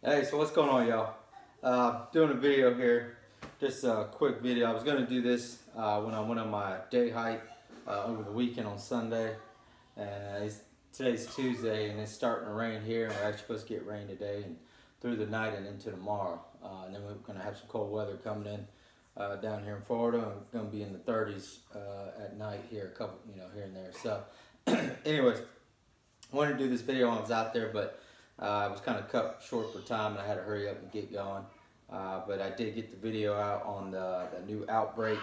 Hey, so what's going on, y'all? Doing a video here, just a quick video. I was gonna do this when I went on my day hike over the weekend on Sunday, and today's Tuesday, and it's starting to rain here, and we're actually supposed to get rain today and through the night and into tomorrow. And then we're gonna have some cold weather coming in down here in Florida. We're gonna be in the 30s at night here, a couple, here and there. So, anyways, I wanted to do this video when I was out there, but I was kind of cut short for time and I had to hurry up and get going. But I did get the video out on the new Outbreak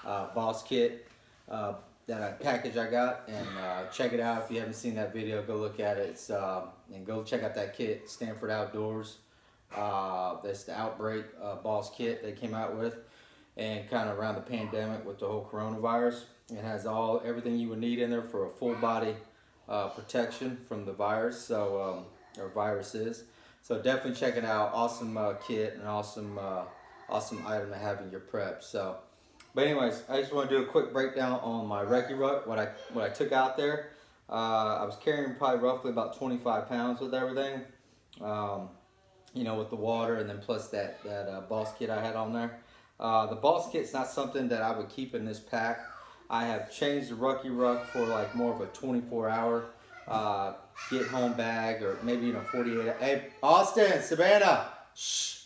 Boss Kit package I got, and check it out. If you haven't seen that video, go look at it. And go check out that kit, Stanford Outdoors. That's the Outbreak Boss Kit they came out with, and kind of around the pandemic with the whole coronavirus. It has everything you would need in there for a full body protection from the virus, or viruses. So definitely check it out. Awesome kit and awesome item to have in your prep. So, but anyways, I just want to do a quick breakdown on my Recce Ruck. What I took out there. I was carrying probably roughly about 25 pounds with everything. With the water, and then plus that Boss Kit I had on there. The Boss Kit's not something that I would keep in this pack. I have changed the Ruck for like more of a 24-hour get home bag, or maybe 48. Hey, Austin, Savannah, shh.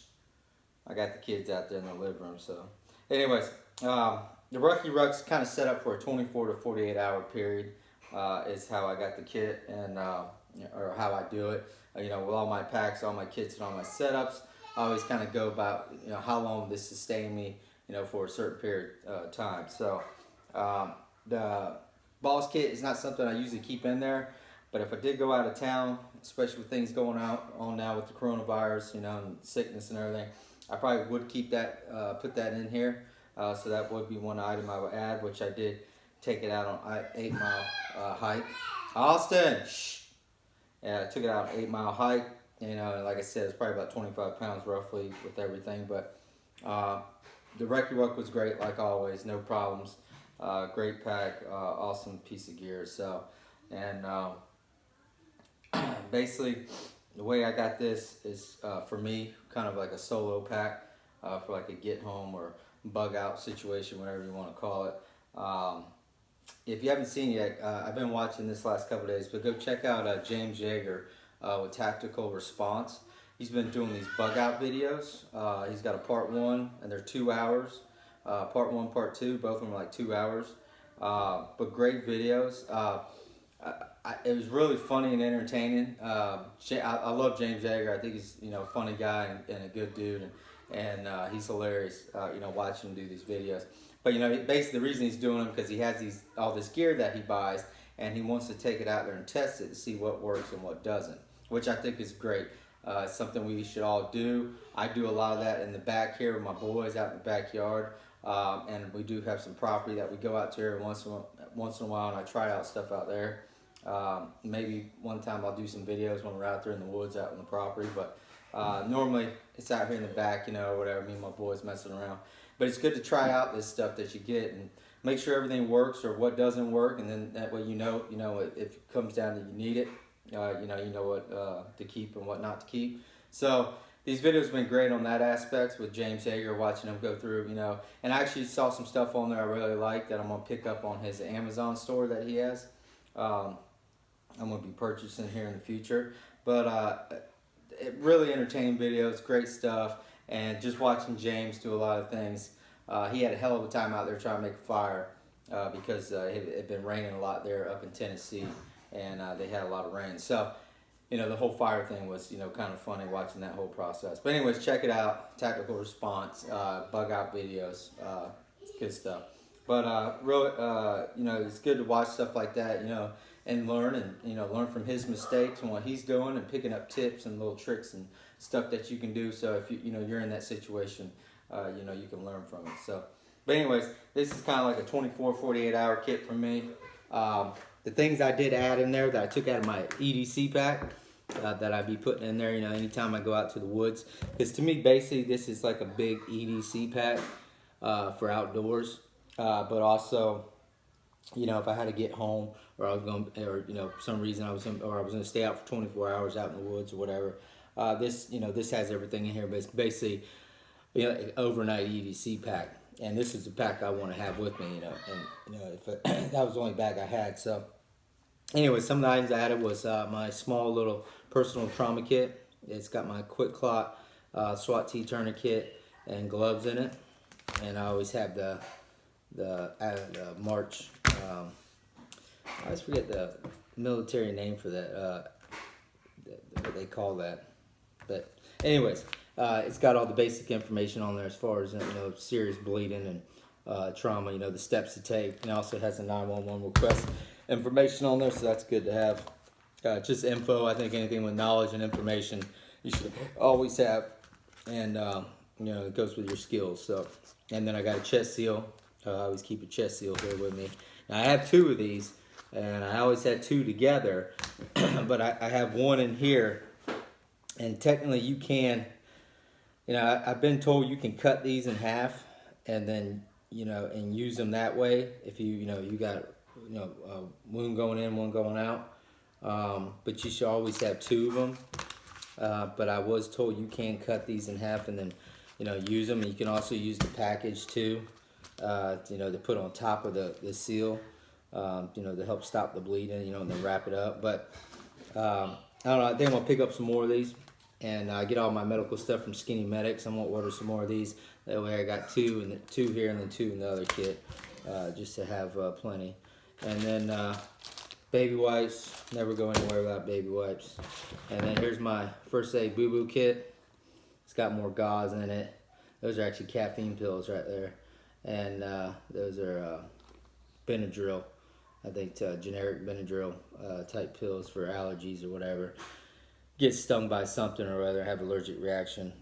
I got the kids out there in the living room. So, anyways, the Ruck's kind of set up for a 24 to 48 hour period. Is how I got the kit, and or how I do it. With all my packs, all my kits, and all my setups, I always kind of go about how long this sustain me, for a certain period of time. So. The Boss Kit is not something I usually keep in there, but if I did go out of town, especially with things going on now with the coronavirus, and sickness and everything, I probably would keep that, put that in here. So that would be one item I would add, which I did take it out on an 8-mile hike. Austin, shh. Yeah, I took it out on an 8-mile hike. And like I said, it's probably about 25 pounds roughly with everything. But the Recce Ruck was great, like always, no problems. Great pack, awesome piece of gear. So, and basically, the way I got this is for me, kind of like a solo pack for like a get home or bug out situation, whatever you want to call it. If you haven't seen yet, I've been watching this last couple of days, but go check out James Yeager with Tactical Response. He's been doing these bug out videos. He's got a part 1, and they're 2 hours. Part 1, part 2, both of them are like 2 hours. But great videos. It was really funny and entertaining. I love James Yeager. I think he's a funny guy and a good dude, and he's hilarious. Watching him do these videos. But basically the reason he's doing them because he has all this gear that he buys, and he wants to take it out there and test it to see what works and what doesn't, which I think is great. It's something we should all do. I do a lot of that in the back here with my boys out in the backyard. And we do have some property that we go out to every once in a while, and I try out stuff out there. Maybe one time I'll do some videos when we're out there in the woods out on the property, but normally it's out here in the back, or whatever, me and my boys messing around. But it's good to try out this stuff that you get and make sure everything works or what doesn't work, and then that way if it comes down to you need it, you know what to keep and what not to keep. So these videos have been great on that aspect with James Yeager, watching him go through, and I actually saw some stuff on there I really like that I'm going to pick up on his Amazon store that he has. I'm going to be purchasing here in the future. But really entertaining videos, great stuff, and just watching James do a lot of things. He had a hell of a time out there trying to make a fire because it had been raining a lot there up in Tennessee, and they had a lot of rain. So, the whole fire thing was, kind of funny watching that whole process. But anyways, check it out. Tactical Response, bug out videos, it's good stuff. But really, it's good to watch stuff like that, and learn learn from his mistakes and what he's doing, and picking up tips and little tricks and stuff that you can do. So if you're in that situation, you can learn from it. So, but anyways, this is kind of like a 24, 48 hour kit for me. The things I did add in there that I took out of my EDC pack, that I'd be putting in there, anytime I go out to the woods. Because to me, basically, this is like a big EDC pack for outdoors. But also, if I had to get home, or I was going, or for some reason I was going to stay out for 24 hours out in the woods or whatever, This, this has everything in here, but it's basically, an overnight EDC pack. And this is the pack I want to have with me, and if that was the only bag I had. So anyway, some of the items I added was my small little personal trauma kit. It's got my quick clot SWAT T tourniquet and gloves in it, and I always have the March. I always forget the military name for that. What they call that. But anyways, it's got all the basic information on there as far as serious bleeding and trauma. The steps to take. And it also has a 911 request information on there, so that's good to have. Just info. I think anything with knowledge and information you should always have, and it goes with your skills. So, and then I got a chest seal. I always keep a chest seal here with me. Now, I have two of these, and I always had two together, but I have one in here, and technically you can, I've been told you can cut these in half, and then, and use them that way if you got, a wound going in, one going out, but you should always have two of them, but I was told you can cut these in half and then, use them, and you can also use the package too, to put on top of the seal, to help stop the bleeding, and then wrap it up. But I don't know, I think I'm gonna pick up some more of these, and get all my medical stuff from Skinny Medics. I'm gonna order some more of these. That way I got two, and two here, and then two in the other kit, just to have plenty. And then baby wipes, never go anywhere without baby wipes. And then here's my first aid Bugout Kit. It's got more gauze in it. Those are actually caffeine pills right there. And those are Benadryl, I think generic Benadryl type pills for allergies or whatever. Get stung by something or other, have allergic reaction.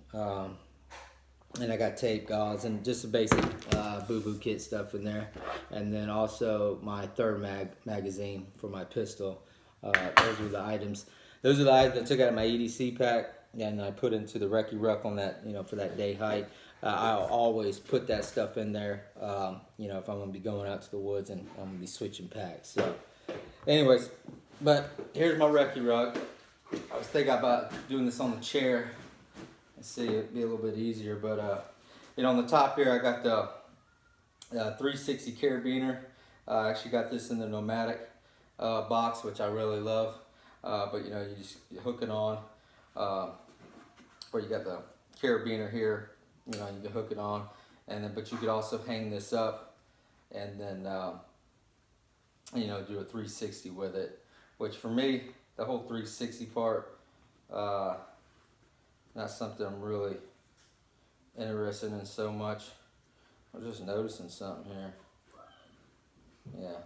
And I got tape, gauze, and just the basic Bugout Kit stuff in there. And then also my third magazine for my pistol. Those are the items. Those are the items I took out of my EDC pack, and I put into the Recce Ruck on that, for that day hike. I'll always put that stuff in there, if I'm going to be going out to the woods and I'm going to be switching packs. So, anyways, but here's my Recce Ruck. I was thinking about doing this on the chair. Let's see, it'd be a little bit easier, but on the top here I got the 360 carabiner. I actually got this in the Nomadic box, which I really love. But you just hook it on, where you got the carabiner here. You can hook it on, and then but you could also hang this up, and then do a 360 with it. Which for me, the whole 360 part, not something I'm really interested in so much. I was just noticing something here. Yeah.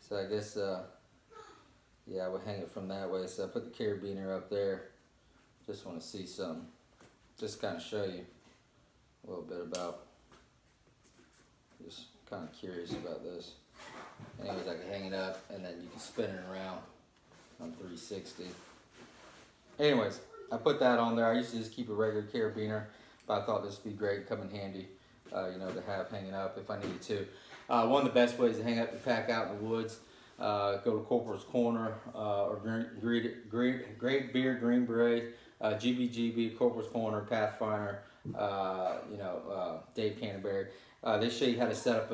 So I guess, I would hang it from that way. So I put the carabiner up there. Just want to see something. Just kind of show you a little bit about. Just kind of curious about this. Anyways, I can hang it up and then you can spin it around on 360. Anyways, I put that on there. I used to just keep a regular carabiner, but I thought this would be great, come in handy, to have hanging up if I needed to. One of the best ways to hang up your pack out in the woods, go to Corporal's Corner or Great Beard, Green Beret, GBGB, Corporal's Corner, Pathfinder, Dave Canterbury. They show you how to set up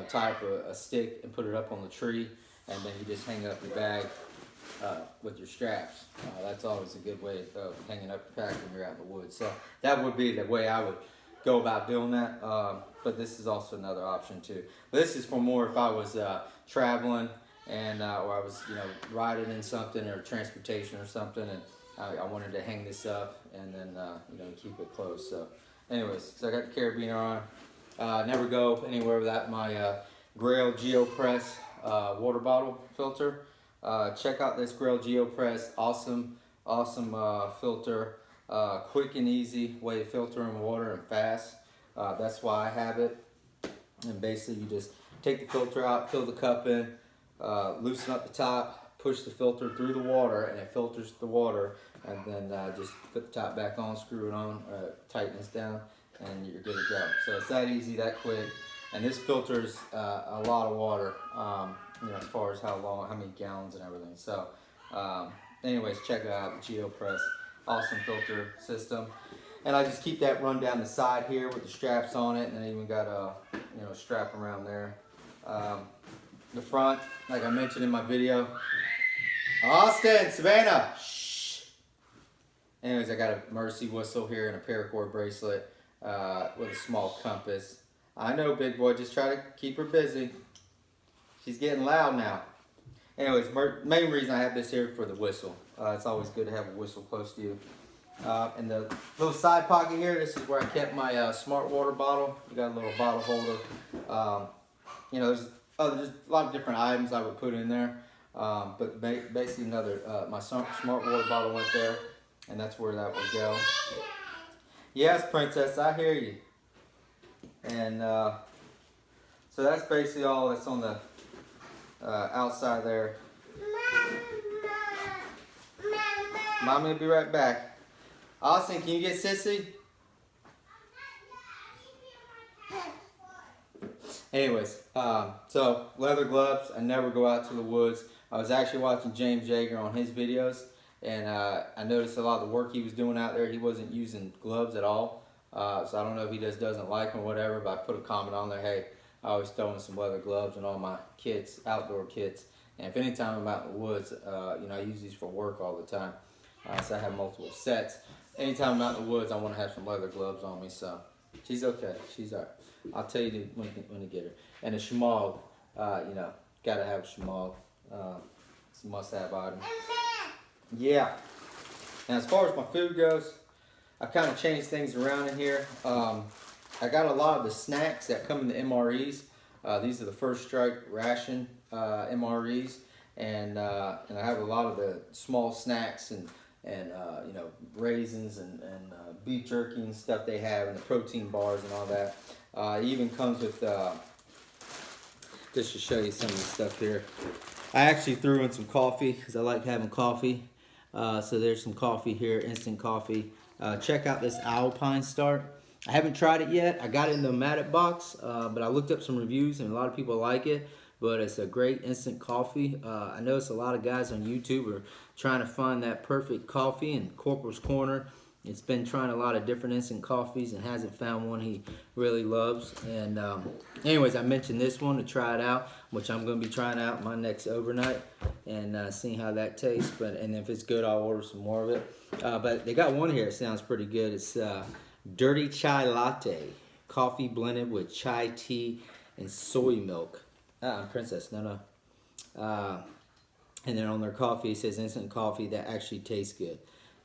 tie up a stick and put it up on the tree, and then you just hang up your bag with your straps. That's always a good way of hanging up your pack when you're out in the woods. So that would be the way I would go about doing that. But this is also another option too. But this is for more if I was traveling and or I was riding in something or transportation or something, and I wanted to hang this up and then keep it close. So anyways, so I got the carabiner on. Never go anywhere without my Grail GeoPress water bottle filter. Check out this Grail GeoPress, awesome filter, quick and easy way of filtering water and fast. That's why I have it. And basically you just take the filter out, fill the cup in, loosen up the top, push the filter through the water, and it filters the water, and then just put the top back on, screw it on, tighten this down, and you're good to go. So it's that easy, that quick, and this filters a lot of water, as far as how many gallons and everything. So anyways, check it out, the GeoPress, awesome filter system. And I just keep that run down the side here with the straps on it, and I even got a strap around there. The front, like I mentioned in my video. Austin, Savannah, shh. Anyways, I got a Mercy whistle here and a paracord bracelet with a small compass. I know, big boy, just try to keep her busy. She's getting loud now. Anyways, main reason I have this here for the whistle. It's always good to have a whistle close to you. And the little side pocket here, this is where I kept my smart water bottle. You got a little bottle holder. There's just a lot of different items I would put in there. But basically my smart water bottle went there, and that's where that would go. Yes, Princess, I hear you. And so that's basically all that's on the outside there. Mommy will be right back. Austin, can you get Sissy? Anyways, so leather gloves. I never go out to the woods. I was actually watching James Yeager on his videos, and I noticed a lot of the work he was doing out there, he wasn't using gloves at all. So I don't know if he just doesn't like them or whatever, but I put a comment on there, hey, I always throw in some leather gloves and all my kits, outdoor kits. And if anytime I'm out in the woods, I use these for work all the time. So I have multiple sets. Anytime I'm out in the woods, I want to have some leather gloves on me. So she's okay. She's all right. I'll tell you when to get her. And a shemagh, gotta have a shemagh. It's a must-have item. Yeah. Now as far as my food goes, I kind of changed things around in here. I got a lot of the snacks that come in the MREs. These are the First Strike ration MREs, and I have a lot of the small snacks and raisins and beef jerky and stuff they have, and the protein bars and all that. It even comes with, just to show you some of the stuff here. I actually threw in some coffee because I like having coffee. So there's some coffee here, instant coffee. Check out this Alpine Start. I haven't tried it yet. I got it in the Matic box, but I looked up some reviews and a lot of people like it. But it's a great instant coffee. I noticed a lot of guys on YouTube are trying to find that perfect coffee, and Corporal's Corner, it's been trying a lot of different instant coffees and hasn't found one he really loves. And anyways, I mentioned this one to try it out, which I'm going to be trying out my next overnight and seeing how that tastes. And if it's good, I'll order some more of it. But they got one here that sounds pretty good. It's Dirty Chai Latte, coffee blended with chai tea and soy milk. Princess, no. And then on their coffee, it says instant coffee that actually tastes good.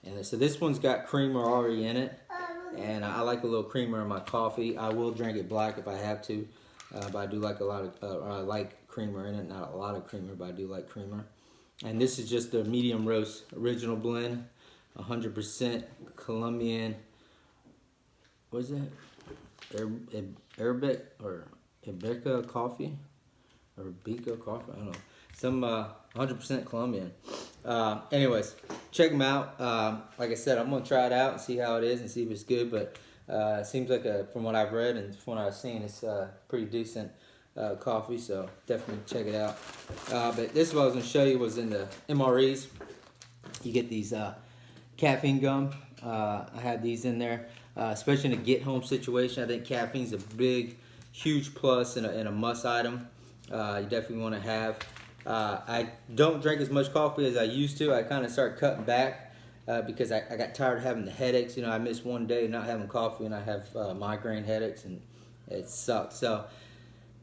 And so this one's got creamer already in it, and I like a little creamer in my coffee. I will drink it black if I have to, but I do like a lot of, I like creamer in it. Not a lot of creamer, but I do like creamer. And this is just the medium roast original blend, 100% Colombian. What is that? Arabic or Arabica coffee? Or Bico coffee? I don't know. Some 100% Colombian. Anyways, check them out. Like I said, I'm going to try it out and see how it is and see if it's good. But it seems like, from what I've read and from what I've seen, it's pretty decent coffee. So definitely check it out. But this is what I was going to show you was in the MREs. You get these caffeine gum. I have these in there, especially in a get-home situation. I think caffeine's a big, huge plus and a must item. You definitely want to have. I don't drink as much coffee as I used to. I kind of started cutting back because I got tired of having the headaches. I missed one day not having coffee, and I have migraine headaches, and it sucks. So,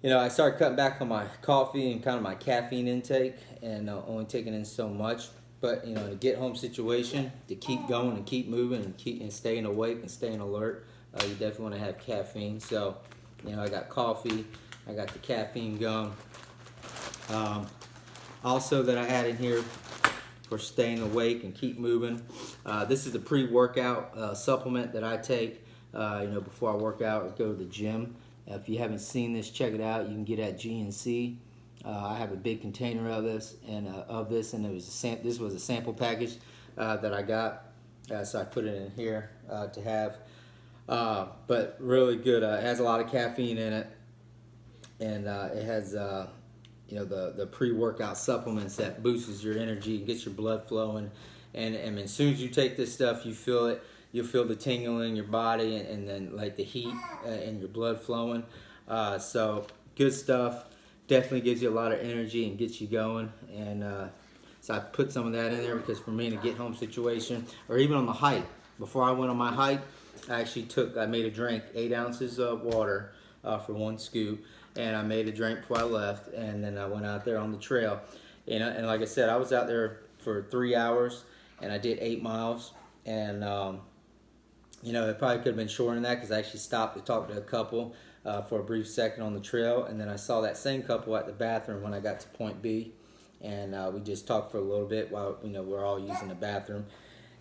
I started cutting back on my coffee and kind of my caffeine intake, and only taking in so much. But in a get-home situation, to keep going and keep moving and staying awake and staying alert, you definitely want to have caffeine. So, I got coffee. I got the caffeine gum. Also that I had in here for staying awake and keep moving. This is a pre-workout supplement that I take before I work out or go to the gym. If you haven't seen this, check it out. You can get it at GNC. I have a big container of this, and it was this was a sample package that I got, so I put it in here to have. But really good. It has a lot of caffeine in it. And it has you know, the pre-workout supplements that boosts your energy and gets your blood flowing. And as soon as you take this stuff, you feel it. You'll feel the tingling in your body, and then like the heat and your blood flowing. So good stuff. Definitely gives you a lot of energy and gets you going. And so I put some of that in there because for me in a get home situation, or even on the hike, before I went on my hike, I made a drink, 8 ounces of water for 1 scoop, and I made a drink before I left, and then I went out there on the trail. And like I said, I was out there for 3 hours, and I did 8 miles, and you know, it probably could have been shorter than that because I actually stopped to talk to a couple for a brief second on the trail, and then I saw that same couple at the bathroom when I got to point B, and we just talked for a little bit while, you know, we're all using the bathroom,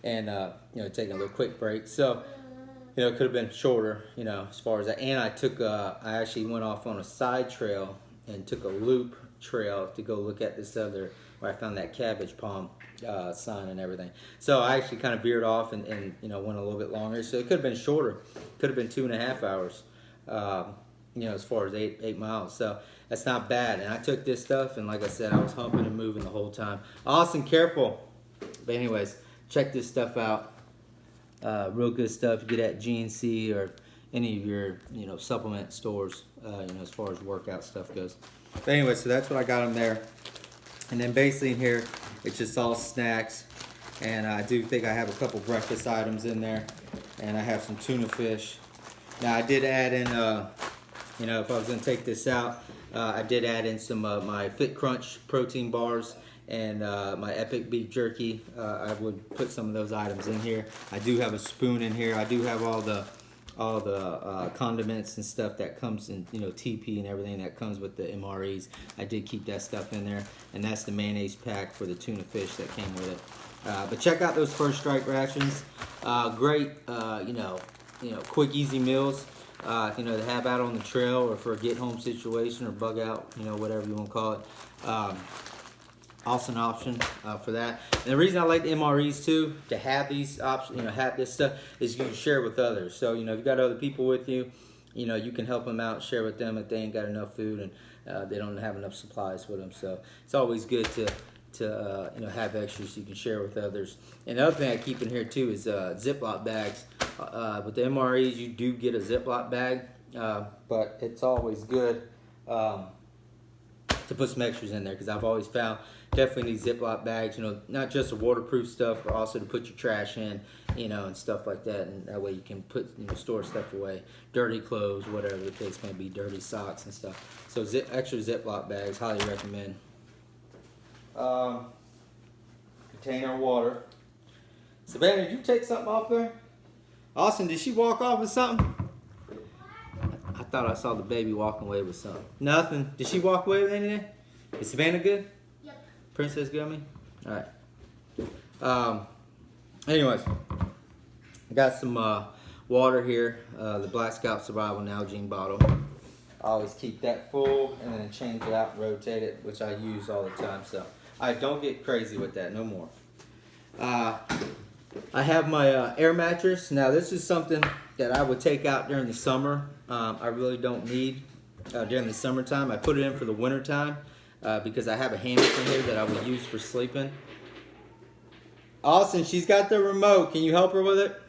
and you know, taking a little quick break. So, you know, it could have been shorter, you know, as far as that. And I actually went off on a side trail and took a loop trail to go look at this other, where I found that cabbage palm sign and everything. So I actually kind of veered off and you know, went a little bit longer. So it could have been shorter. Could have been 2.5 hours, you know, as far as 8 miles. So that's not bad. And I took this stuff, and like I said, I was humping and moving the whole time. Austin, careful. But anyways, check this stuff out. Real good stuff. You get at GNC or any of your, you know, supplement stores, you know, as far as workout stuff goes. But anyway, so that's what I got them there. And then basically in here, it's just all snacks. And I do think I have a couple breakfast items in there. And I have some tuna fish. Now I did add in, you know, if I was going to take this out, I did add in some of my Fit Crunch protein bars and my Epic beef jerky. I would put some of those items in here. I do have a spoon in here. I do have all the condiments and stuff that comes in, you know, TP and everything that comes with the MREs. I did keep that stuff in there, and that's the mayonnaise pack for the tuna fish that came with it. But check out those First Strike rations. Great, you know, quick, easy meals. You know, to have out on the trail or for a get-home situation or bug out, you know, whatever you want to call it. Awesome option for that. And the reason I like the MREs too, to have these options, you know, have this stuff, is you can share with others. So, you know, if you got other people with you, you know, you can help them out, share with them if they ain't got enough food and they don't have enough supplies with them. So it's always good to you know, have extras you can share with others. And the other thing I keep in here too is Ziploc bags. With the MREs, you do get a Ziploc bag, but it's always good to put some extras in there, because I've always found definitely need Ziploc bags, you know, not just the waterproof stuff, but also to put your trash in, you know, and stuff like that. And that way you can put, you know, store stuff away, dirty clothes, whatever the case may be, dirty socks and stuff. So extra Ziploc bags, highly recommend. Container of water. Savannah, did you take something off there? Austin, did she walk off with something? I thought I saw the baby walking away with something. Nothing. Did she walk away with anything? Is Savannah good? Yep. Princess Gummy? Alright. Anyways, I got some water here. The Black Scout Survival Nalgene bottle. I always keep that full and then change it out and rotate it, which I use all the time. So I don't get crazy with that no more. I have my air mattress. Now this is something that I would take out during the summer. I really don't need during the summertime. I put it in for the winter time because I have a hammock in here that I would use for sleeping. Austin, she's got the remote. Can you help her with it?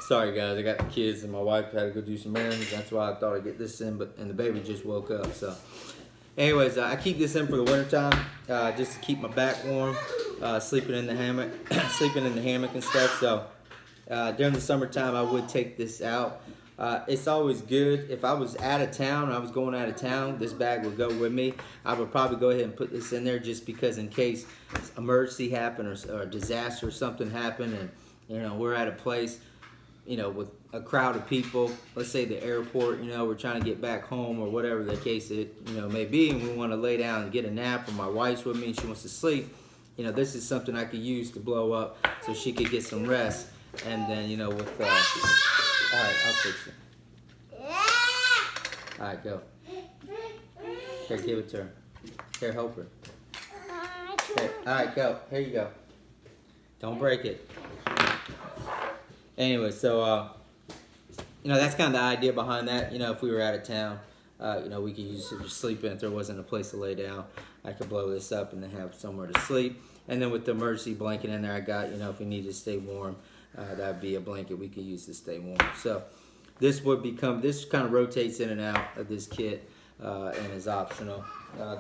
Sorry guys, I got the kids and my wife had to go do some errands. That's why I thought I'd get this in, and the baby just woke up. So anyways, I keep this in for the winter time just to keep my back warm, sleeping in the hammock, and stuff. So during the summertime, I would take this out. It's always good. If I was out of town, I was going out of town, this bag would go with me. I would probably go ahead and put this in there just because in case emergency happen or disaster or something happen, and you know, we're at a place, you know, with a crowd of people, let's say the airport, you know, we're trying to get back home or whatever the case it, you know, may be, and we want to lay down and get a nap, or my wife's with me and she wants to sleep, you know, this is something I could use to blow up so she could get some rest. And then, you know, with all right, I'll fix it. All right, go. Here, give it to her. Here, help her. Here. All right, go. Here you go. Don't break it. Anyway, so you know, that's kind of the idea behind that. You know, if we were out of town, you know, we could use it for sleeping if there wasn't a place to lay down. I could blow this up and then have somewhere to sleep. And then with the emergency blanket in there, I got, if we need to stay warm, that'd be a blanket we could use to stay warm. So this kind of rotates in and out of this kit and is optional,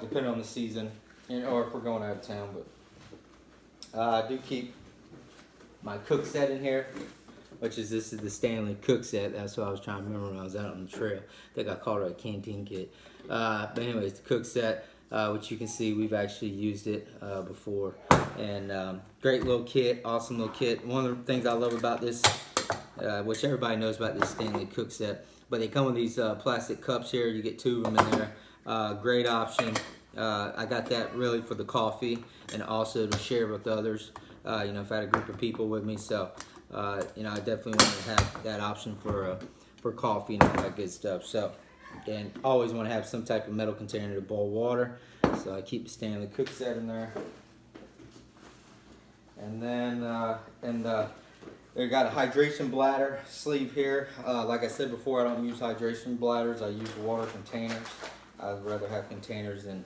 depending on the season, or if we're going out of town. But I do keep my cook set in here, which is this is the Stanley cook set. That's what I was trying to remember when I was out on the trail. I think I called it a canteen kit. But anyways, the cook set, which you can see we've actually used it before. And great little kit, awesome little kit. One of the things I love about this, which everybody knows about this Stanley cook set, but they come with these plastic cups here. You get 2 of them in there. Great option. I got that really for the coffee and also to share with others. If I had a group of people with me, so I definitely want to have that option for coffee and all that good stuff. So, and always want to have some type of metal container to boil water. So I keep the Stanley cook set in there. And then they got a hydration bladder sleeve here. Like I said before, I don't use hydration bladders. I use water containers. I'd rather have containers than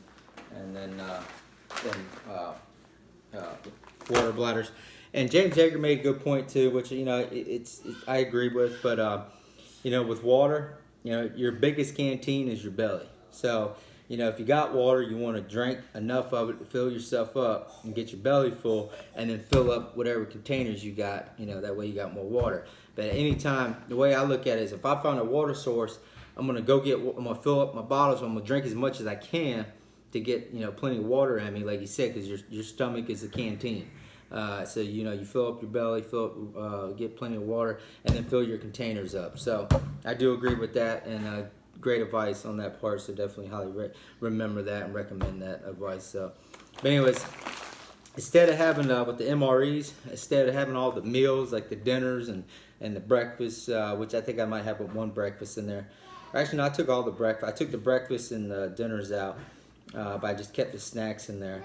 water bladders. And James Yeager made a good point too, which I agree with. But with water, your biggest canteen is your belly. So if you got water, you want to drink enough of it to fill yourself up and get your belly full, and then fill up whatever containers you got. That way you got more water. But at any time, the way I look at it is, if I find a water source, I'm gonna fill up my bottles. I'm gonna drink as much as I can to get plenty of water in me, like you said, because your stomach is a canteen. So you fill up your belly, get plenty of water, and then fill your containers up. So I do agree with that, and great advice on that part. So definitely highly remember that and recommend that advice. So, but anyways, instead of having with the MREs, instead of having all the meals like the dinners and the breakfast, which I think I might have one breakfast in there. Actually, no, I took all the breakfast. I took the breakfast and the dinners out, but I just kept the snacks in there.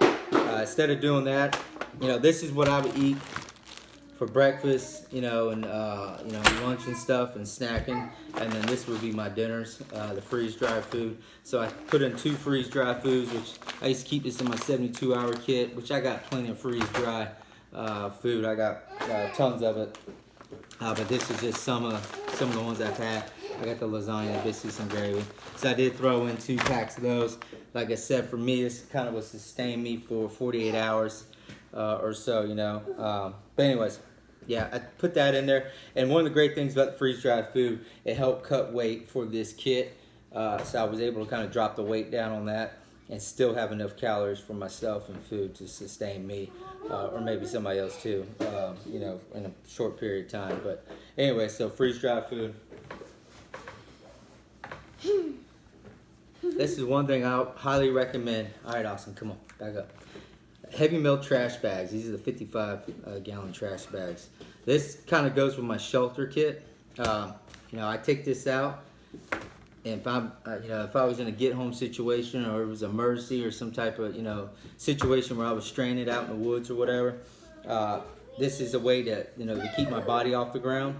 Instead of doing that, this is what I would eat for breakfast, and lunch and stuff and snacking, and then this would be my dinners, the freeze-dried food. So I put in 2 freeze-dried foods, which I used to keep this in my 72-hour kit, which I got plenty of freeze-dry food. I got tons of it, but this is just some of the ones I've had. I got the lasagna, biscuits, and gravy. So I did throw in 2 packs of those. Like I said, for me, this kind of will sustain me for 48 hours or so, But anyways, yeah, I put that in there. And one of the great things about the freeze-dried food, it helped cut weight for this kit. So I was able to kind of drop the weight down on that and still have enough calories for myself and food to sustain me, or maybe somebody else too, in a short period of time. But anyway, so freeze-dried food. This is one thing I highly recommend. All right, Austin, come on, back up. Heavy milk trash bags. These are the 55-gallon trash bags. This kind of goes with my shelter kit. I take this out, and if I was in a get-home situation, or it was an emergency, or some type of situation where I was stranded out in the woods or whatever, this is a way to keep my body off the ground.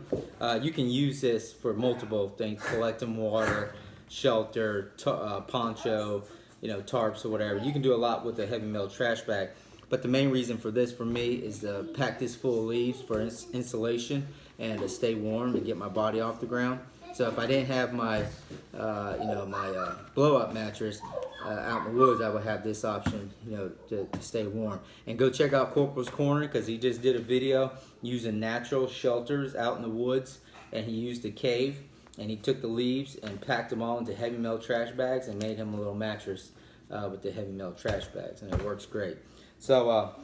You can use this for multiple things: collecting water, shelter, poncho, tarps or whatever. You can do a lot with a heavy metal trash bag. But the main reason for this for me is to pack this full of leaves for insulation and to stay warm and get my body off the ground. So if I didn't have my my blow-up mattress out in the woods, I would have this option, to stay warm. And go check out Corporal's Corner, because he just did a video using natural shelters out in the woods, and he used a cave. And he took the leaves and packed them all into heavy metal trash bags and made him a little mattress with the heavy metal trash bags, and it works great. So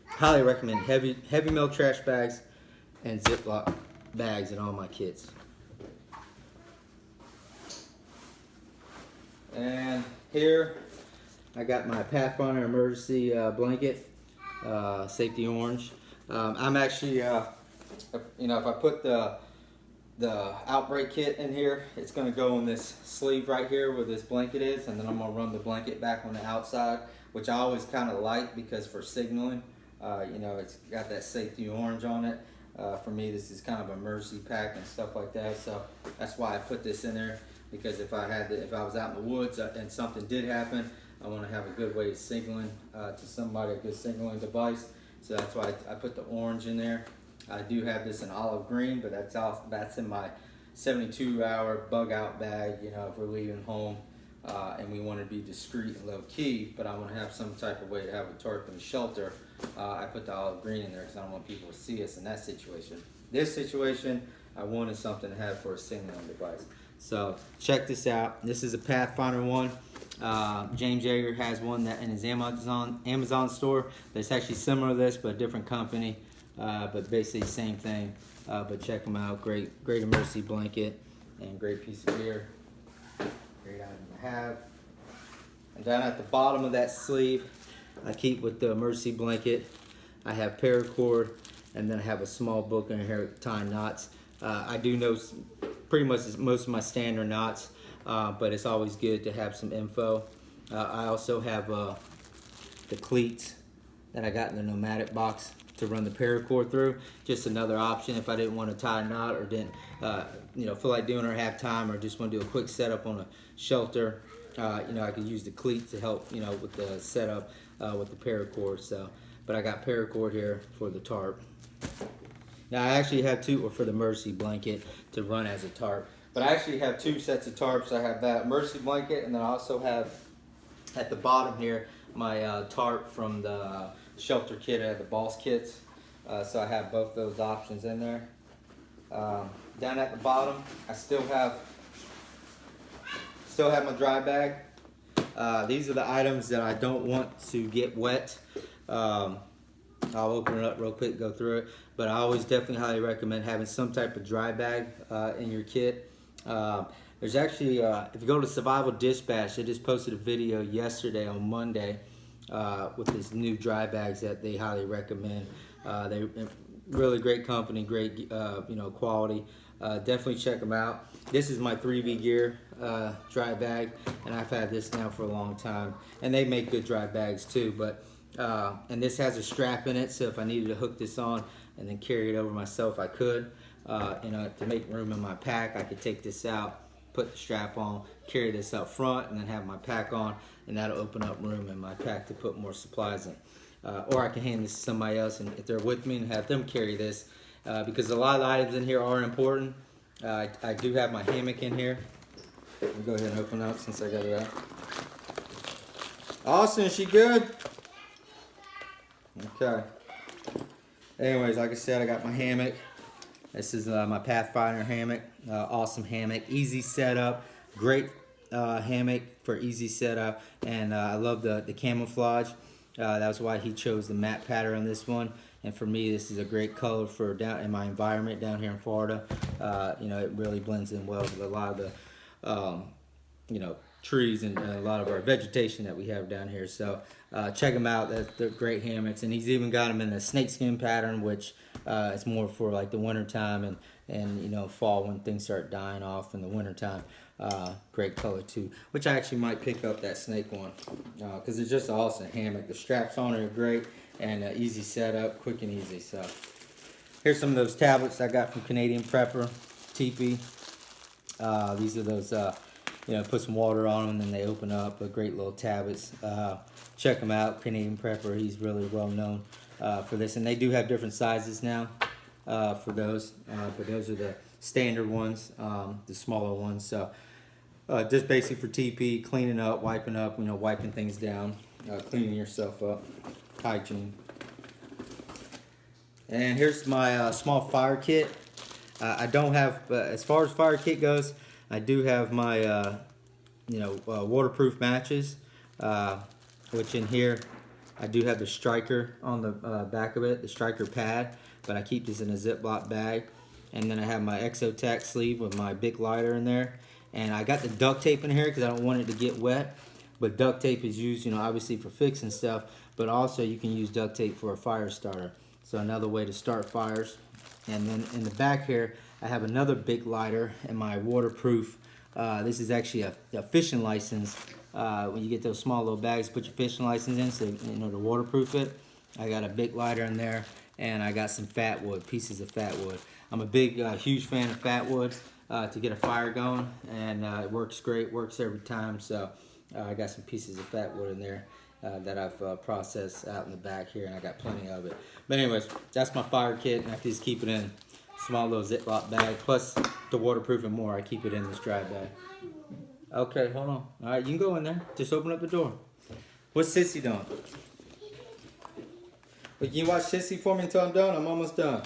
highly recommend heavy metal trash bags and Ziploc bags in all my kits. And here I got my Pathfinder emergency blanket, safety orange. I'm actually, if I put the outbreak kit in here, it's going to go in this sleeve right here where this blanket is, and then I'm going to run the blanket back on the outside, which I always kind of like, because for signaling, it's got that safety orange on it. For me, this is kind of an emergency pack and stuff like that, so that's why I put this in there, because if I was out in the woods and something did happen, I want to have a good way of signaling to somebody, a good signaling device. So that's why I put the orange in there. I do have this in olive green, but that's in my 72-hour bug out bag. You know, if we're leaving home and we want to be discreet and low key, but I want to have some type of way to have a tarp and a shelter, I put the olive green in there because I don't want people to see us in that situation. This situation, I wanted something to have for a signaling device. So check this out. This is a Pathfinder one. James Yeager has one that in his Amazon store that's actually similar to this, but a different company, but basically same thing. But check them out. Great emergency blanket and great piece of gear. Great item to have. And down at the bottom of that sleeve, I keep with the emergency blanket. I have paracord, and then I have a small book in here tying knots. I do know pretty much most of my standard knots, but it's always good to have some info. I also have the cleats that I got in the pneumatic box to run the paracord through. Just another option if I didn't want to tie a knot or didn't feel like doing it or have time or just want to do a quick setup on a shelter. I could use the cleats to help with the setup with the paracord. So, but I got paracord here for the tarp. Now I actually have two, or for the emergency blanket to run as a tarp. But I actually have two sets of tarps. I have that emergency blanket, and then I also have at the bottom here my tarp from the shelter kit. I have the boss kits, so I have both those options in there. Down at the bottom, I still have my dry bag. These are the items that I don't want to get wet. I'll open it up real quick, go through it. But I always definitely highly recommend having some type of dry bag in your kit. There's actually, if you go to Survival Dispatch, they just posted a video yesterday on Monday with these new dry bags that they highly recommend. They really great company, great quality. Definitely check them out. This is my 3V Gear dry bag, and I've had this now for a long time. And they make good dry bags too. But and this has a strap in it, so if I needed to hook this on and then carry it over myself, I could. To make room in my pack, I could take this out, put the strap on, carry this up front, and then have my pack on, and that'll open up room in my pack to put more supplies in. Or I can hand this to somebody else, and if they're with me, and have them carry this, because a lot of the items in here are important. I do have my hammock in here. Let me go ahead and open it up since I got it out. Austin, is she good? Okay. Anyways, like I said, I got my hammock. This is my Pathfinder hammock. Awesome hammock, easy setup, great hammock for easy setup, and I love the camouflage. That's why he chose the matte pattern on this one. And for me, this is a great color for down in my environment down here in Florida. It really blends in well with a lot of the trees and a lot of our vegetation that we have down here. So check them out. They're great hammocks, and he's even got them in the snakeskin pattern, which is more for like the winter time and fall when things start dying off in the winter time. Great color too, which I actually might pick up that snake one because it's just an awesome hammock. The straps on it are great and easy setup, quick and easy. So here's some of those tablets I got from Canadian Prepper, Teepee. These are those, put some water on them and then they open up. But great little tablets. Check them out, Canadian Prepper. He's really well known for this, and they do have different sizes now for those. But those are the standard ones, the smaller ones. So just basically for TP, cleaning up, wiping things down, cleaning yourself up, hygiene. And here's my small fire kit. I don't have, as far as fire kit goes, I do have my waterproof matches, which in here I do have the striker on the back of it, the striker pad, but I keep this in a Ziploc bag. And then I have my Exotac sleeve with my big lighter in there. And I got the duct tape in here because I don't want it to get wet. But duct tape is used, obviously for fixing stuff, but also you can use duct tape for a fire starter. So another way to start fires. And then in the back here, I have another big lighter and my waterproof. This is actually a fishing license. When you get those small little bags, put your fishing license in so to waterproof it. I got a big lighter in there, and I got some fat wood, pieces of fat wood. I'm a big, huge fan of fat wood to get a fire going, and it works great, works every time. So I got some pieces of fat wood in there that I've processed out in the back here, and I got plenty of it. But anyways, that's my fire kit, and I just keep it in a small little Ziploc bag. Plus the waterproofing more, I keep it in this dry bag. Okay, hold on. All right, you can go in there. Just open up the door. What's Sissy doing? But you watch Sissy for me until I'm done? I'm almost done.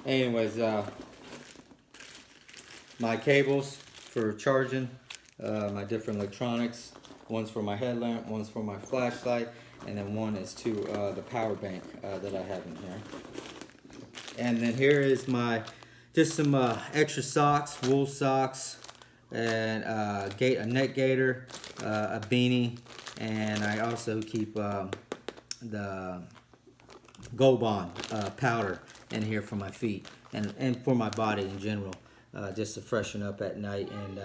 Anyways, my cables for charging my different electronics. One's for my headlamp, one's for my flashlight, and then one is to the power bank that I have in here. And then here is my, just some extra socks, wool socks, and a neck gaiter, a beanie, and I also keep the Gold Bond powder in here for my feet and for my body in general, just to freshen up at night and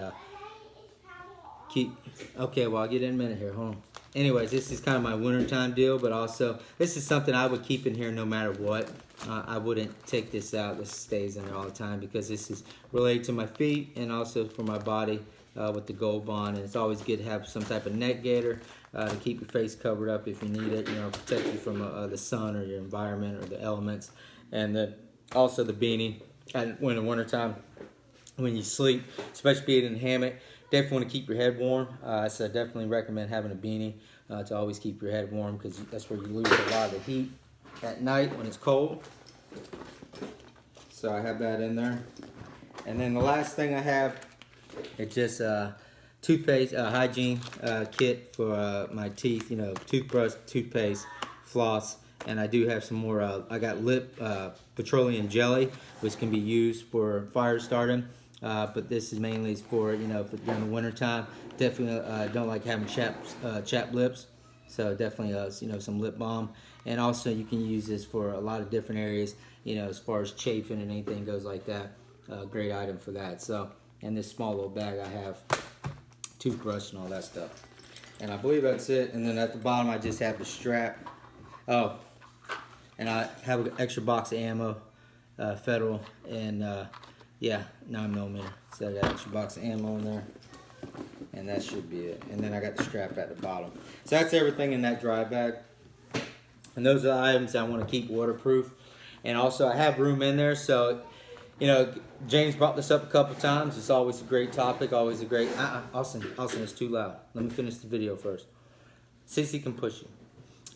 keep. Okay, well, I'll get in a minute here. Hold on. Anyways, this is kind of my wintertime deal, but also this is something I would keep in here no matter what. I wouldn't take this out. This stays in there all the time because this is related to my feet and also for my body with the Gold Bond. And it's always good to have some type of neck gaiter to keep your face covered up if you need it. You know, protect you from the sun or your environment or the elements. And then also the beanie. And when in the wintertime, when you sleep, especially being in a hammock, definitely want to keep your head warm. So I definitely recommend having a beanie to always keep your head warm because that's where you lose a lot of the heat at night when it's cold. So I have that in there. And then the last thing I have is just toothpaste, hygiene kit for my teeth, you know, toothbrush, toothpaste, floss. And I do have some more, I got lip petroleum jelly, which can be used for fire starting. But this is mainly for, you know, for during the winter time. Definitely don't like having chapped lips. So definitely, you know, some lip balm. And also you can use this for a lot of different areas, you know, as far as chafing and anything goes like that. Great item for that. So, in this small little bag I have toothbrush and all that stuff. And I believe that's it. And then at the bottom I just have the strap. Oh, and I have an extra box of ammo, Federal, and yeah, 9mm. So I got an extra box of ammo in there. And that should be it. And then I got the strap at the bottom. So that's everything in that dry bag. And those are the items I want to keep waterproof. And also I have room in there. So, you know, James brought this up a couple times. It's always a great topic. Always a great... Austin, it's too loud. Let me finish the video first. Sissy can push you.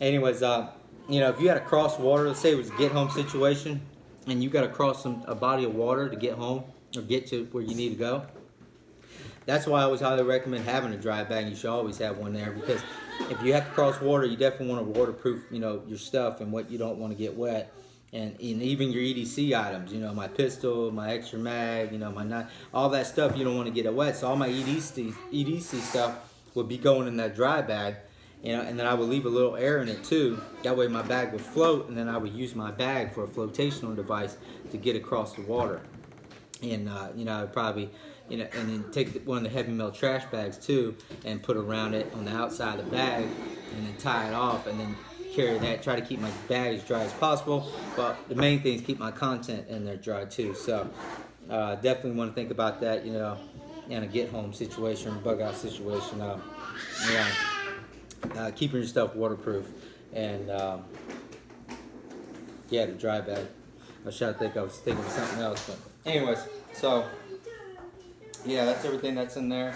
Anyways, you know, if you had to cross water, let's say it was a get home situation, and you got to cross a body of water to get home or get to where you need to go. That's why I always highly recommend having a dry bag. You should always have one there because if you have to cross water, you definitely want to waterproof, you know, your stuff and what you don't want to get wet. And even your EDC items, you know, my pistol, my extra mag, you know, my knife, all that stuff you don't want to get it wet. So all my EDC stuff would be going in that dry bag, you know, and then I would leave a little air in it too. That way my bag would float, and then I would use my bag for a flotational device to get across the water. And you know, I'd probably, you know, and then take one of the heavy metal trash bags too and put around it on the outside of the bag and then tie it off and then carry that. Try to keep my bag as dry as possible, but the main thing is keep my content in there dry too. So definitely want to think about that, you know, in a get home situation, bug out situation. Yeah, keeping your stuff waterproof and yeah, the dry bag. I was trying to think, I was thinking of something else, but anyways, so yeah, that's everything that's in there.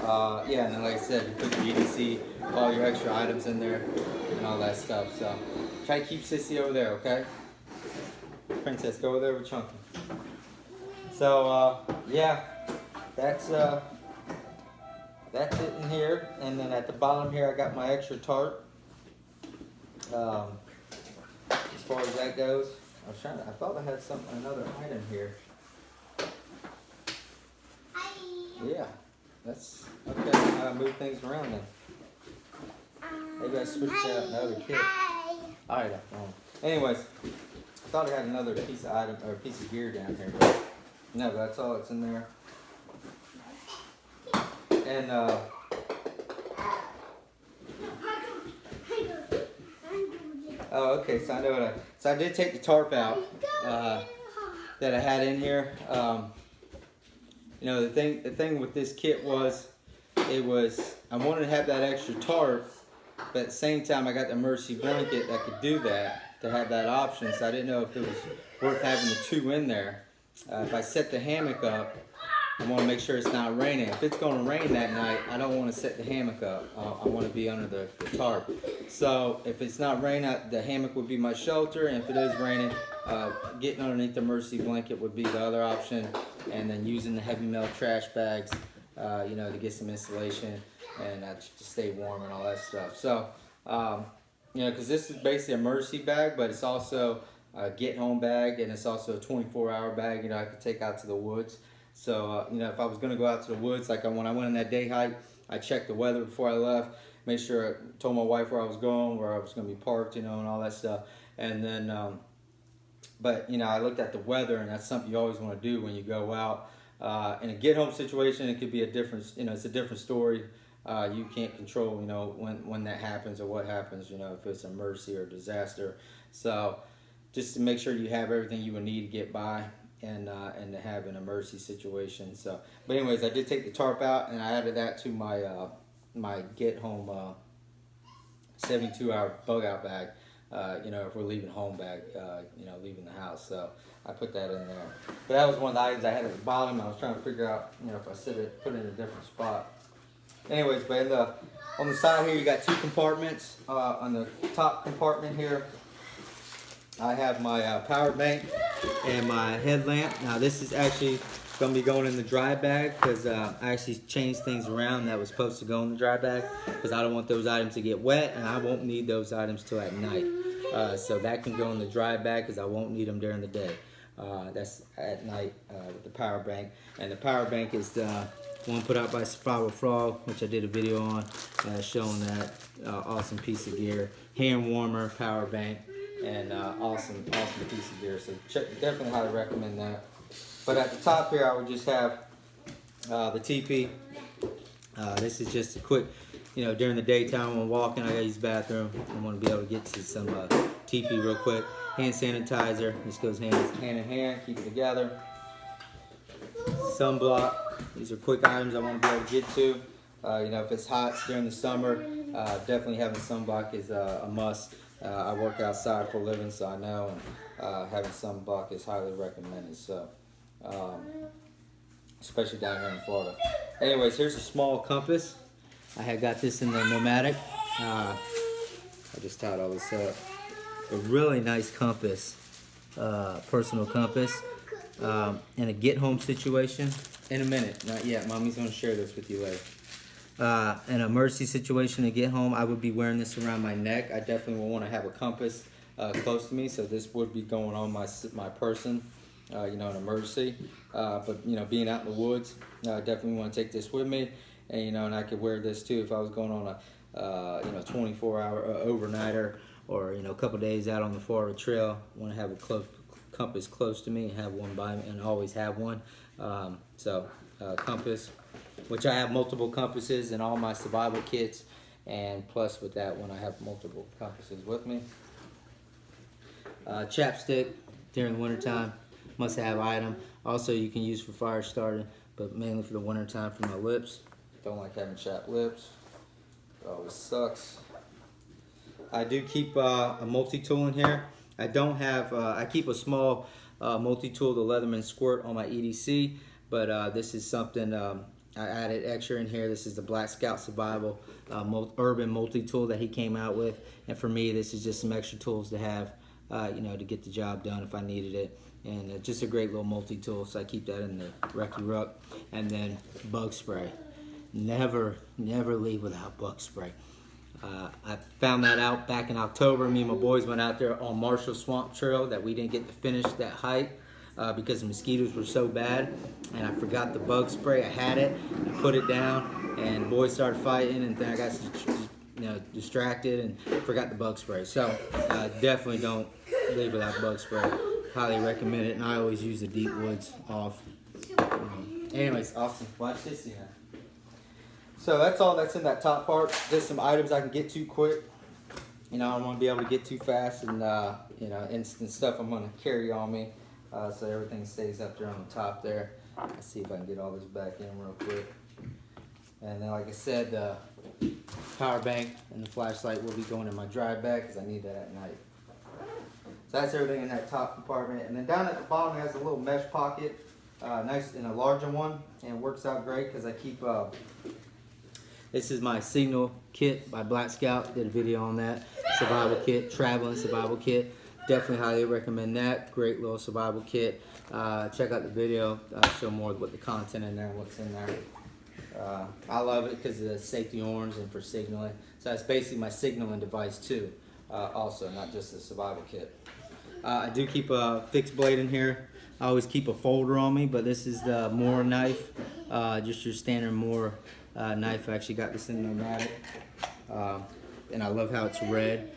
Yeah, and then like I said, you put your EDC, all your extra items in there, and all that stuff. So try to keep Sissy over there, okay? Princess, go over there with Chunky. So yeah, that's it in here. And then at the bottom here, I got my extra tarp. As far as that goes, I thought I had another item here. Yeah, that's okay. I gotta move things around then. Maybe I switched out another kit. Alright, anyways, I thought I had another piece of item or piece of gear down here, but no, that's all that's in there. And oh, okay. So I know so I did take the tarp out that I had in here. You know, the thing with this kit was I wanted to have that extra tarp, but at the same time I got the emergency blanket that could do that, to have that option. So I didn't know if it was worth having the two in there. If I set the hammock up, I want to make sure it's not raining. If it's going to rain that night, I don't want to set the hammock up. I want to be under the tarp. So if it's not raining, the hammock would be my shelter. And if it is raining, getting underneath the emergency blanket would be the other option. And then using the heavy metal trash bags, to get some insulation and to stay warm and all that stuff. So, because this is basically an emergency bag, but it's also a get home bag, and it's also a 24-hour bag, I could take out to the woods. So, if I was going to go out to the woods, like when I went on that day hike, I checked the weather before I left, made sure I told my wife where I was going, where I was going to be parked, and all that stuff. And then, I looked at the weather, and that's something you always want to do when you go out. In a get home situation, it could be a different, it's a different story. You can't control, when that happens or what happens, if it's an emergency or a disaster. So just to make sure you have everything you would need to get by and to have an emergency situation. So, but anyways, I did take the tarp out and I added that to my my get home 72-hour bug out bag. If we're leaving home bag, leaving the house. So I put that in there. But that was one of the items I had at the bottom. I was trying to figure out, if I put it in a different spot. Anyways, but on the side here, you got two compartments. On the top compartment here, I have my power bank and my headlamp. Now this is actually going to be going in the dry bag because I actually changed things around that was supposed to go in the dry bag because I don't want those items to get wet and I won't need those items till at night. So that can go in the dry bag because I won't need them during the day. That's at night with the power bank. And the power bank is the one put out by Survival Frog, which I did a video on showing that awesome piece of gear. Hand warmer, power bank, and awesome piece of gear. So definitely highly recommend that. But at the top here, I would just have the teepee. This is just a quick, during the daytime when I'm walking, I gotta use the bathroom. I want to be able to get to some teepee real quick. Hand sanitizer. This goes hand in hand. Keep it together. Sunblock. These are quick items I want to be able to get to. If it's hot during the summer, definitely having sunblock is a must. I work outside for a living, so I know, and having sunblock is highly recommended. So, especially down here in Florida. Anyways, here's a small compass. I had got this in the Nomadic. I just tied all this up. A really nice compass, personal compass. In a get home situation. In a minute, not yet. Mommy's going to share this with you later. In an emergency situation to get home, I would be wearing this around my neck. I definitely will want to have a compass close to me, so this would be going on my person, in an emergency. But being out in the woods, I definitely want to take this with me, and and I could wear this too if I was going on a 24-hour overnighter or a couple days out on the Florida Trail. I want to have a compass close to me and have one by me, and always have one. Compass, which I have multiple compasses in all my survival kits, and plus with that one I have multiple compasses with me. Chapstick during the wintertime, must have item. Also you can use for fire starting, but mainly for the wintertime for my lips. Don't like having chapped lips. It always sucks. I do keep a multi-tool in here. I don't have, I keep a small multi-tool, the Leatherman Squirt, on my EDC, but this is something I added extra in here. This is the Black Scout Survival Urban multi-tool that he came out with, and for me this is just some extra tools to have, to get the job done if I needed it, and just a great little multi-tool, so I keep that in the Recce Ruck. And then bug spray. Never leave without bug spray. I found that out back in October. Me and my boys went out there on Marshall Swamp Trail that we didn't get to finish that hike because the mosquitoes were so bad, and I forgot the bug spray. I had it, I put it down, and the boys started fighting, and then I got distracted and forgot the bug spray. So definitely don't leave without bug spray. Highly recommend it, and I always use the deep woods off. Anyways, Austin, watch this here. So that's all that's in that top part. Just some items I can get to quick. I don't want to be able to get too fast, and instant stuff I'm going to carry on me, so everything stays up there on the top there. Let's see if I can get all this back in real quick. And then, like I said, the power bank and the flashlight will be going in my dry bag because I need that at night. So that's everything in that top compartment. And then down at the bottom it has a little mesh pocket, nice and a larger one, and it works out great because I keep. This is my signal kit by Black Scout. Did a video on that. Survival kit, traveling survival kit. Definitely highly recommend that. Great little survival kit. Check out the video. I'll show more of what the content in there, what's in there. I love it because of the safety horns and for signaling. So that's basically my signaling device too. Also, not just a survival kit. I do keep a fixed blade in here. I always keep a folder on me, but this is the Moore knife. Just your standard Moore knife. I actually got this in pneumatic. And I love how it's red.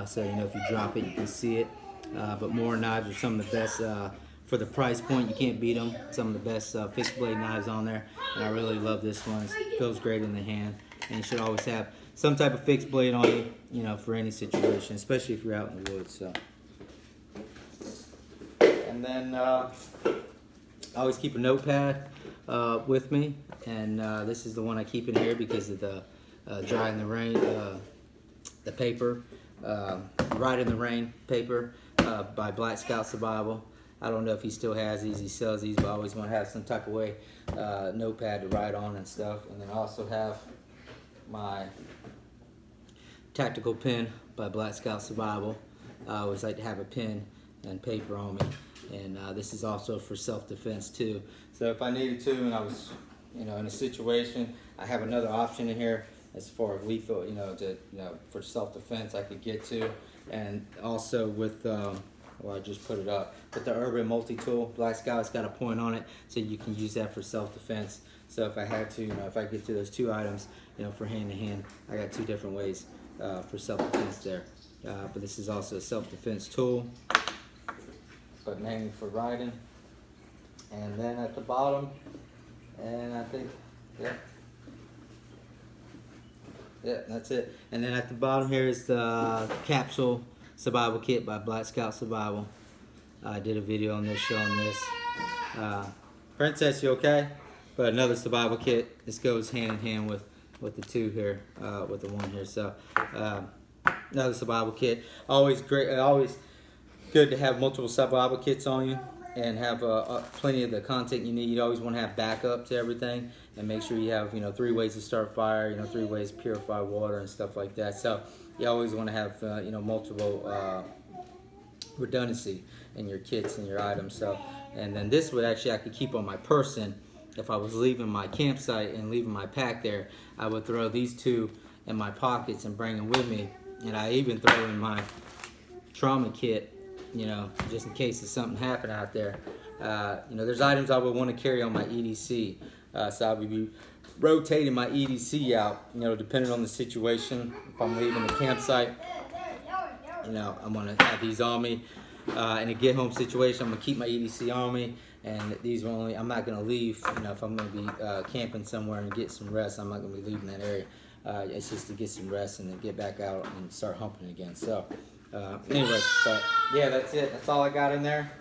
So you know if you drop it, you can see it. But Moore knives are some of the best for the price point. You can't beat them. Some of the best fixed blade knives on there. And I really love this one. It feels great in the hand. And you should always have some type of fixed blade on you, you know, for any situation, especially if you're out in the woods. So. And then I always keep a notepad with me, and this is the one I keep in here because of the dry in the rain, the paper, Ride in the Rain paper by Black Scout Survival. I don't know if he still has these, he sells these, but I always want to have some type of way notepad to write on and stuff. And then I also have my tactical pen by Black Scout Survival. I always like to have a pen and paper on me. And this is also for self-defense too. So if I needed to and I was, you know, in a situation, I have another option in here as far as lethal, you know, for self-defense I could get to. And also with, well, I just put it up, but the Urban Multi-Tool, Black Scout's got a point on it, so you can use that for self-defense. So if I had to, you know, if I get to those two items, you know, for hand-to-hand, I got two different ways for self-defense there. But this is also a self-defense tool, but mainly for riding. And then at the bottom, and I think, yeah, that's it. And then at the bottom here is the capsule survival kit by Black Scout Survival. I did a video on this, showing this. Princess, you okay? But another survival kit. This goes hand in hand with the two here, with the one here. So another survival kit. Always great. Always good to have multiple survival kits on you and have plenty of the content you need. You always want to have backup to everything and make sure you have, you know, 3 ways to start fire, you know, 3 ways to purify water and stuff like that. So you always want to have, you know, multiple redundancy in your kits and your items. So, and then this would actually I could keep on my person. If I was leaving my campsite and leaving my pack there, I would throw these two in my pockets and bring them with me. And I even throw in my trauma kit, you know, just in case something happened out there. You know, there's items I would want to carry on my EDC. So I would be rotating my EDC out, you know, depending on the situation. If I'm leaving the campsite, you know, I'm going to have these on me. In a get home situation, I'm going to keep my EDC on me. And these are only, I'm not going to leave, you know, if I'm going to be camping somewhere and get some rest, I'm not going to be leaving that area. It's just to get some rest and then get back out and start humping again. So, anyways, but yeah, that's it. That's all I got in there.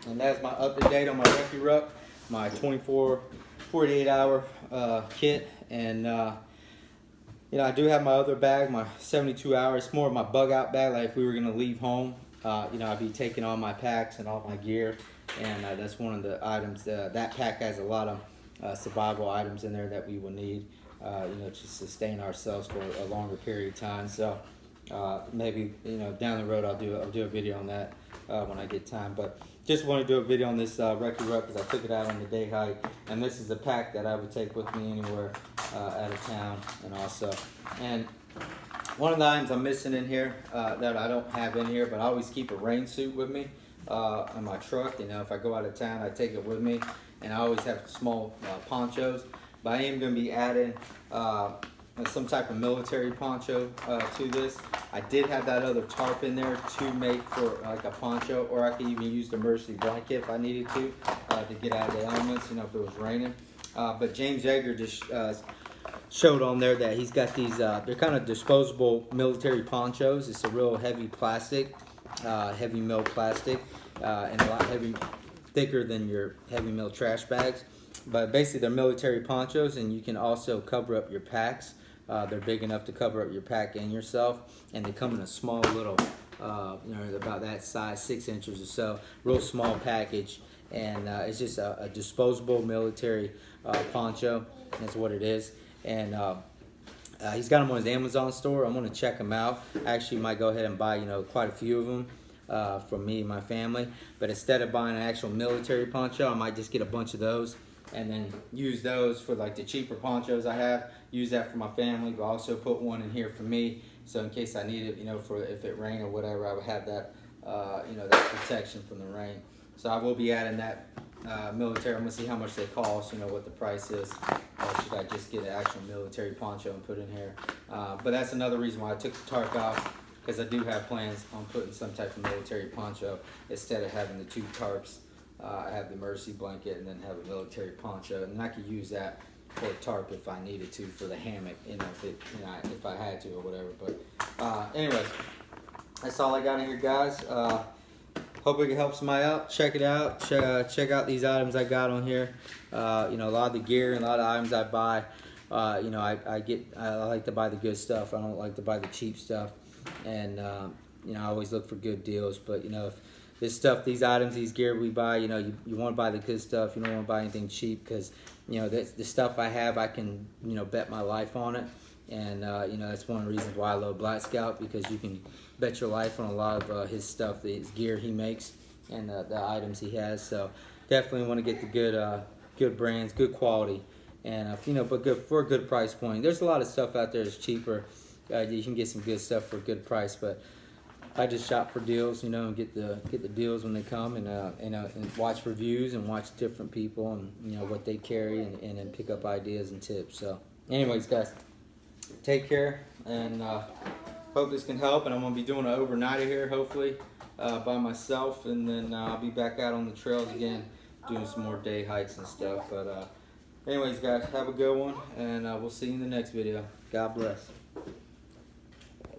And that's my up-to-date on my Recce Ruck, my 48-hour kit. And, you know, I do have my other bag, my 72 hours. It's more of my bug-out bag. Like if we were going to leave home, you know, I'd be taking all my packs and all my gear. And that's one of the items. That pack has a lot of survival items in there that we will need, you know, to sustain ourselves for a longer period of time. So maybe, you know, down the road I'll do a video on that when I get time. But just want to do a video on this Recce Ruck because I took it out on the day hike. And this is a pack that I would take with me anywhere out of town. And one of the items I'm missing in here that I don't have in here, but I always keep a rain suit with me in my truck. You know, if I go out of town, I take it with me. And I always have small ponchos. But I am going to be adding some type of military poncho to this. I did have that other tarp in there to make for like a poncho, or I could even use the emergency blanket if I needed to get out of the elements, you know, if it was raining. But James Yeager just showed on there that he's got these, they're kind of disposable military ponchos. It's a real heavy plastic, heavy mill plastic, and a lot thicker than your heavy mill trash bags. But basically they're military ponchos, and you can also cover up your packs. They're big enough to cover up your pack and yourself, and they come in a small little, about that size, 6 inches or so, real small package, and it's just a disposable military poncho. That's what it is, and he's got them on his Amazon store. I'm gonna check them out. I actually might go ahead and buy, quite a few of them from me and my family. But instead of buying an actual military poncho, I might just get a bunch of those and then use those for like the cheaper ponchos I have. Use that for my family, but also put one in here for me, so in case I need it, for if it rain or whatever, I would have that, that protection from the rain. So I will be adding that military. I'm gonna see how much they cost, what the price is. Or should I just get an actual military poncho and put in here? But that's another reason why I took the tarp out, because I do have plans on putting some type of military poncho instead of having the 2 tarps. I have the emergency blanket and then have a military poncho, and I could use that for a tarp if I needed to, for the hammock, if I had to or whatever. But anyways, that's all I got in here, guys. Hope we can help somebody out. Check it out. Check out these items I got on here. A lot of the gear and a lot of items I buy. I like to buy the good stuff. I don't like to buy the cheap stuff. And I always look for good deals. But if this stuff, these items, these gear we buy, you want to buy the good stuff. You don't want to buy anything cheap, because the stuff I have, I can bet my life on it. And that's one of the reasons why I love Black Scout, because you can bet your life on a lot of his stuff, his gear he makes, and the items he has. So definitely want to get the good brands, good quality, and but good for a good price point. There's a lot of stuff out there that's cheaper. You can get some good stuff for a good price, but I just shop for deals, and get the deals when they come, and watch reviews and watch different people and what they carry, and then pick up ideas and tips. So anyways, guys, take care, and hope this can help. And I'm gonna be doing an overnighter here, hopefully, by myself, and then I'll be back out on the trails again, doing some more day hikes and stuff. But anyways, guys, have a good one, and we'll see you in the next video. God bless.